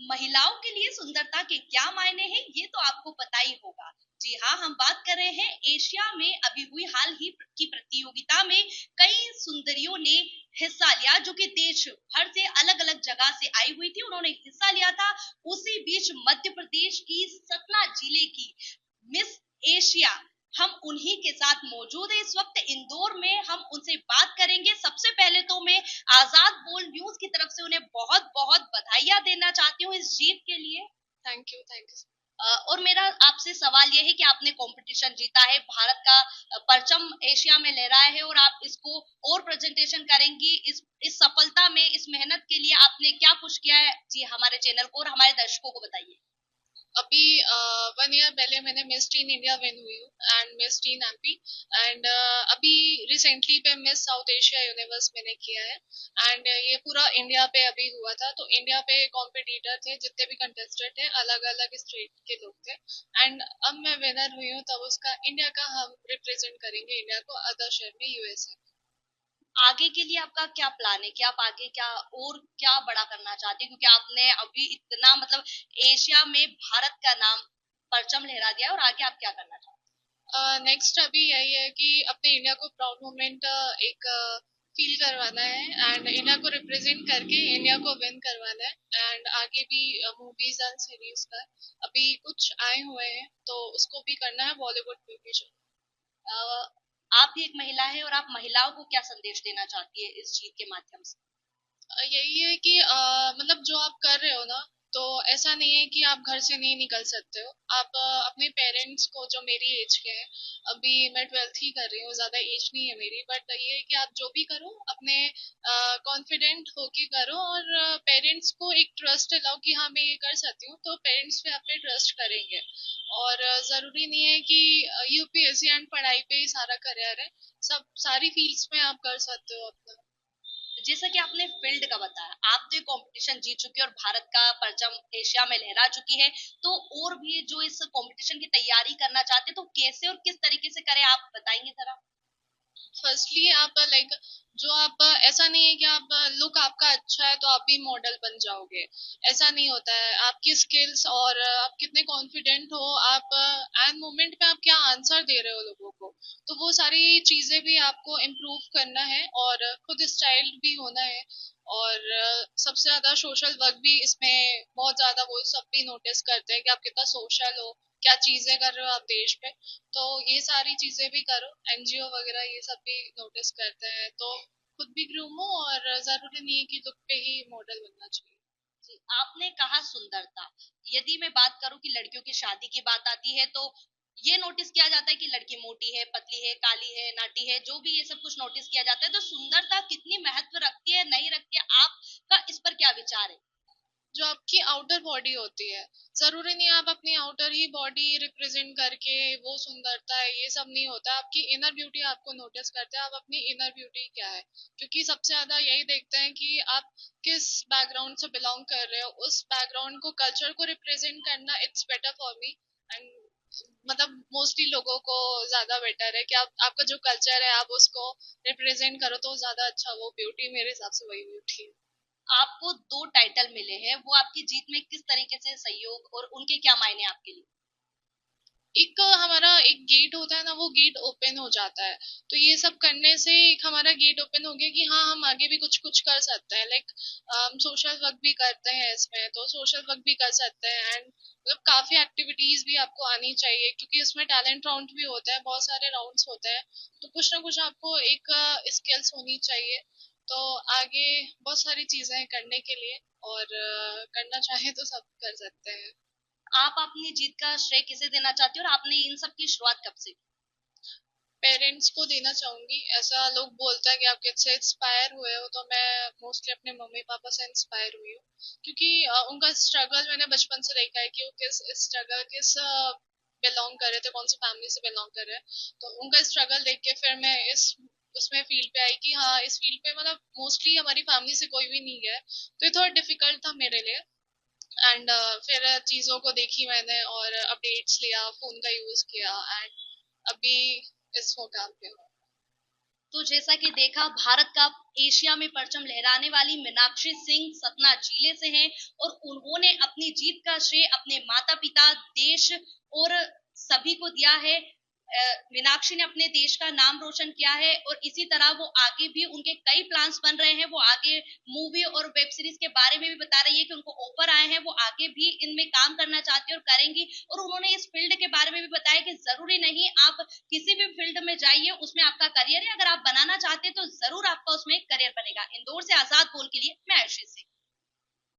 महिलाओं के लिए सुंदरता के क्या मायने हैं ये तो आपको पता ही होगा। जी हाँ, हम बात कर रहे हैं एशिया में अभी हुई हाल ही की प्रतियोगिता में कई सुंदरियों ने हिस्सा लिया, जो कि देश भर से अलग अलग जगह से आई हुई थी, उन्होंने हिस्सा लिया था। उसी बीच मध्य प्रदेश की सतना जिले की मिस एशिया, हम उन्हीं के साथ मौजूद है इस वक्त इंदौर में। हम उनसे बात करेंगे। सबसे पहले तो मैं आजाद बोल न्यूज की तरफ से उन्हें बहुत बहुत बधाइयां देना चाहती हूँ इस जीत के लिए। Thank you, thank you. और मेरा आपसे सवाल यह है कि आपने कंपटीशन जीता है, भारत का परचम एशिया में लहराया है, और आप इसको और प्रेजेंटेशन करेंगी। इस सफलता में, इस मेहनत के लिए आपने क्या कुछ किया है जी, हमारे चैनल को और हमारे दर्शकों को बताइए। अभी 1 ईयर पहले मैंने मिस टीन इंडिया विन हुई हूँ and miss tin MP. And अभी रिसेंटली पे मिस साउथ एशिया यूनिवर्स मैंने किया है। एंड ये पूरा इंडिया पे अभी हुआ था, तो इंडिया पे कॉम्पिटिटर थे, जितने भी कंटेस्टेंट थे अलग अलग स्टेट के लोग थे। एंड अब मैं विनर हुई हूँ, तब उसका इंडिया का हम रिप्रेजेंट करेंगे इंडिया को अदर शहर में, यूएसए। आगे के लिए आपका क्या प्लान है कि आप आगे क्या और क्या बड़ा करना चाहते हैं, क्योंकि आपने अभी इतना मतलब एशिया में भारत का नाम परचम लहरा दिया है, और आगे आप क्या करना चाहते नेक्स्ट अभी यही है कि अपने इंडिया को प्राउड मोमेंट एक फील करवाना है एंड इंडिया को रिप्रेजेंट करके इंडिया को विन करवाना है। एंड आगे भी मूवीज एंड सीरीज का अभी कुछ आए हुए हैं, तो उसको भी करना है बॉलीवुड में भी। हैं? आप भी एक महिला है, और आप महिलाओं को क्या संदेश देना चाहती है इस जीत के माध्यम से? यही है कि मतलब जो आप कर रहे हो ना, तो ऐसा नहीं है कि आप घर से नहीं निकल सकते हो। आप अपने पेरेंट्स को, जो मेरी एज के हैं, अभी मैं 12th ही कर रही हूँ, ज्यादा एज नहीं है मेरी, बट ये है कि आप जो भी करो अपने कॉन्फिडेंट होके करो, और पेरेंट्स को एक ट्रस्ट दिलाओ कि हाँ मैं ये कर सकती हूँ, तो पेरेंट्स पे आप पे ट्रस्ट करेंगे। और जरूरी नहीं है कि यूपीएससी एंड पढ़ाई पे ही सारा करियर है, सब सारी फील्ड्स में आप कर सकते हो अपना। जैसा कि आपने फील्ड का बताया, आप तो ये कंपटीशन जीत चुकी है और भारत का परचम एशिया में लहरा चुकी है, तो और भी जो इस कंपटीशन की तैयारी करना चाहते हैं, तो कैसे और किस तरीके से करें, आप बताएंगे जरा? फर्स्टली आप लाइक जो आप ऐसा नहीं है कि आप लुक आपका अच्छा है तो आप भी मॉडल बन जाओगे। ऐसा नहीं होता है। आपकी स्किल्स और आप कितने कॉन्फिडेंट हो, आप एंड मोमेंट पे आप क्या आंसर दे रहे हो लोगों को, तो वो सारी चीजें भी आपको इम्प्रूव करना है, और खुद स्टाइल भी होना है। और सबसे ज्यादा सोशल वर्क भी इसमें बहुत ज्यादा, वो सब भी नोटिस करते हैं कि आप कितना सोशल हो, क्या चीजें कर रहे हो आप देश पे। तो ये सारी चीजें भी करो, एनजीओ वगैरह ये सब भी नोटिस करते हैं, तो खुद भी ग्रूम हो, और जरूरी नहीं है कि लुक पे ही मॉडल बनना चाहिए। जी, आपने कहा सुंदरता। यदि मैं बात करूं कि लड़कियों की शादी की बात आती है, तो ये नोटिस किया जाता है कि लड़की मोटी है, पतली है, काली है, नाटी है, जो भी ये सब कुछ नोटिस किया जाता है। तो सुंदरता कितनी महत्व रखती है, नहीं रखती है, आपका इस पर क्या विचार है? जो आपकी आउटर बॉडी होती है, जरूरी नहीं है आप अपनी आउटर ही बॉडी रिप्रेजेंट करके वो सुंदरता है, ये सब नहीं होता। आपकी इनर ब्यूटी आपको नोटिस करते हैं, आप अपनी इनर ब्यूटी क्या है, क्योंकि सबसे ज्यादा यही देखते हैं कि आप किस बैकग्राउंड से बिलोंग कर रहे हो, उस बैकग्राउंड को, कल्चर को रिप्रेजेंट करना it's better for me. And मतलब मोस्टली लोगों को ज्यादा बेटर है कि आप, आपका जो कल्चर है आप उसको रिप्रेजेंट करो, तो ज्यादा अच्छा वो ब्यूटी, मेरे हिसाब से वही ब्यूटी है। आपको 2 टाइटल मिले हैं, वो आपकी जीत में किस तरीके से सहयोग और उनके क्या मायने आपके लिए? एक हमारा एक गेट होता है ना, वो गेट ओपन हो जाता है। तो ये सब करने से एक हमारा गेट ओपन हो गया कि हाँ हम आगे भी कुछ कुछ कर सकते हैं। लाइक हम सोशल वर्क भी करते हैं इसमें, तो सोशल वर्क भी कर सकते हैं। एंड मतलब काफी एक्टिविटीज भी आपको आनी चाहिए, क्योंकि इसमें टैलेंट राउंड भी होता है, बहुत सारे राउंड्स होते हैं, तो कुछ ना कुछ आपको एक स्किल्स होनी चाहिए। तो आगे बहुत सारी चीजें करने के लिए, और करना चाहे तो सब कर सकते हैं। आप अपनी जीत का श्रेय किसे देना चाहते हो, और आपने इन सब की शुरुआत कब से की? पेरेंट्स को देना चाहूंगी। ऐसा लोग बोलते हैं कि आप किससे इंस्पायर हुए हो, तो मैं मोस्टली अपने मम्मी पापा से इंस्पायर हुई हूँ, क्योंकि उनका स्ट्रगल मैंने बचपन से देखा है कि वो किस स्ट्रगल, किस बिलोंग कर रहे थे, कौन सी फैमिली से बिलोंग कर रहे हैं। तो उनका स्ट्रगल देख के फिर मैं इस उसमें फील्ड पे आई कि हाँ इस फील्ड पे मतलब मोस्टली हमारी फैमिली से कोई भी नहीं है, तो ये थोड़ा डिफिकल्ट था मेरे लिए। एंड फिर चीज़ों को देखी मैंने, और अपडेट्स लिया, फोन का यूज किया, एंड अभी इस मुकाम पे हूँ। तो जैसा कि देखा, भारत का एशिया में परचम लहराने वाली मीनाक्षी सिंह सतना जिले से हैं और उन्होंने अपनी जीत का श्रेय अपने माता पिता, देश और सभी को दिया है। मीनाक्षी ने अपने देश का नाम रोशन किया है और इसी तरह वो आगे भी, उनके कई प्लान्स बन रहे हैं। वो आगे मूवी और वेब सीरीज के बारे में भी बता रही है कि उनको ऑफर आए हैं, वो आगे भी इनमें काम करना चाहती है और करेंगी। और उन्होंने इस फील्ड के बारे में भी बताया कि जरूरी नहीं आप किसी भी फील्ड में जाइए, उसमें आपका करियर है, अगर आप बनाना चाहते हैं तो जरूर आपका उसमें करियर बनेगा। इंदौर से आजाद बोल के लिए मैं आयुषी सिंह।